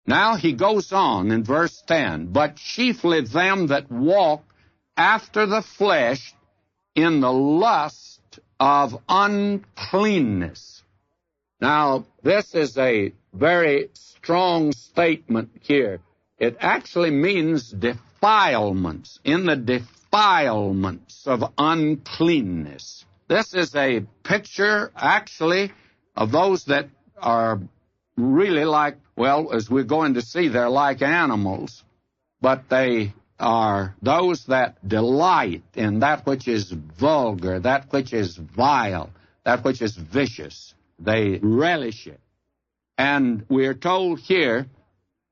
Now he goes on in verse 10, but chiefly them that walk after the flesh in the lust of uncleanness. Now, this is a very strong statement here. It actually means defilements, in the defilements of uncleanness. This is a picture, actually, of those that are really like, well, as we're going to see, they're like animals, but they are those that delight in that which is vulgar, that which is vile, that which is vicious. They relish it. And we're told here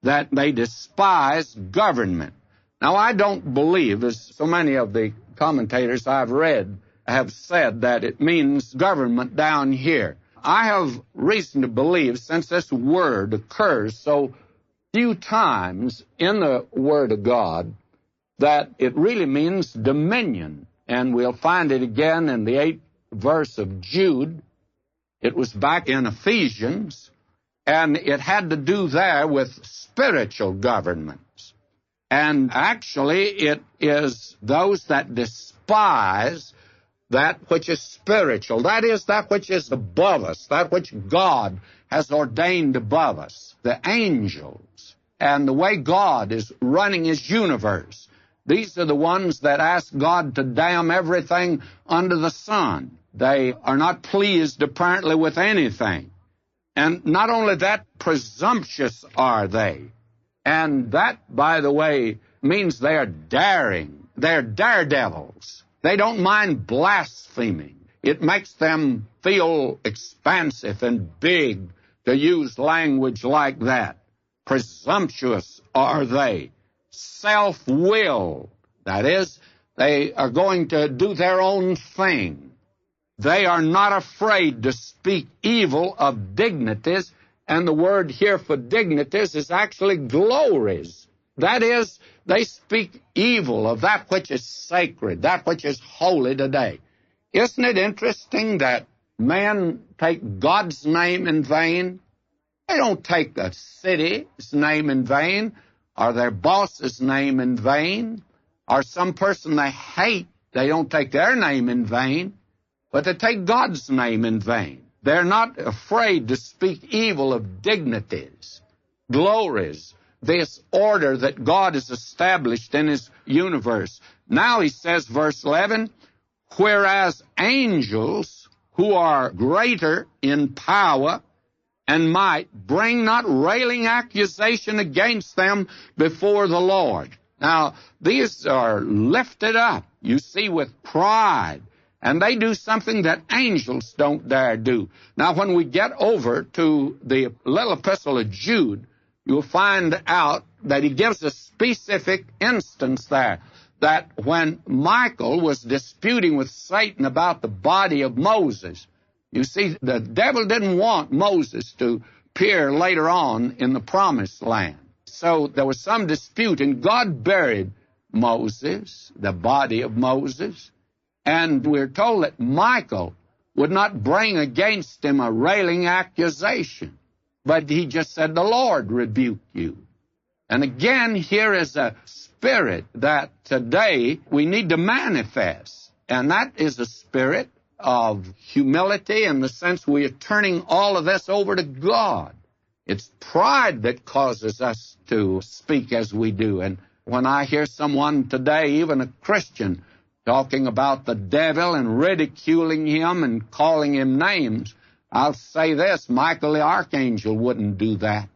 that they despise government. Now, I don't believe, as so many of the commentators I've read have said, that it means government down here. I have reason to believe, since this word occurs so few times in the Word of God, that it really means dominion. And we'll find it again in the 8th verse of Jude. It was back in Ephesians, and it had to do there with spiritual governments. And actually, it is those that despise that which is spiritual. That is, that which is above us, that which God has ordained above us, the angels, and the way God is running His universe. These are the ones that ask God to damn everything under the sun. They are not pleased, apparently, with anything. And not only that, presumptuous are they. And that, by the way, means they are daring. They're daredevils. They don't mind blaspheming. It makes them feel expansive and big to use language like that. Presumptuous are they. Self-willed. That is, they are going to do their own thing. They are not afraid to speak evil of dignities, and the word here for dignities is actually glories. That is, they speak evil of that which is sacred, that which is holy today. Isn't it interesting that men take God's name in vain? They don't take the city's name in vain, or their boss's name in vain, or some person they hate. They don't take their name in vain, but they take God's name in vain. They're not afraid to speak evil of dignities, glories, this order that God has established in His universe. Now he says, verse 11, whereas angels who are greater in power and might bring not railing accusation against them before the Lord. Now, these are lifted up, you see, with pride, and they do something that angels don't dare do. Now, when we get over to the little epistle of Jude, you'll find out that he gives a specific instance there, that when Michael was disputing with Satan about the body of Moses, you see, the devil didn't want Moses to appear later on in the promised land. So there was some dispute, and God buried Moses, the body of Moses, and we're told that Michael would not bring against him a railing accusation, but he just said, the Lord rebuke you. And again, here is a spirit that today we need to manifest, and that is a spirit of humility, in the sense we are turning all of this over to God. It's pride that causes us to speak as we do. And when I hear someone today, even a Christian, talking about the devil and ridiculing him and calling him names, I'll say this, Michael the archangel wouldn't do that.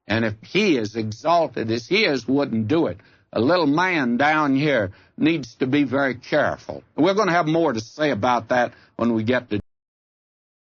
And if he is exalted as he is, wouldn't do it. A little man down here needs to be very careful. We're going to have more to say about that when we get to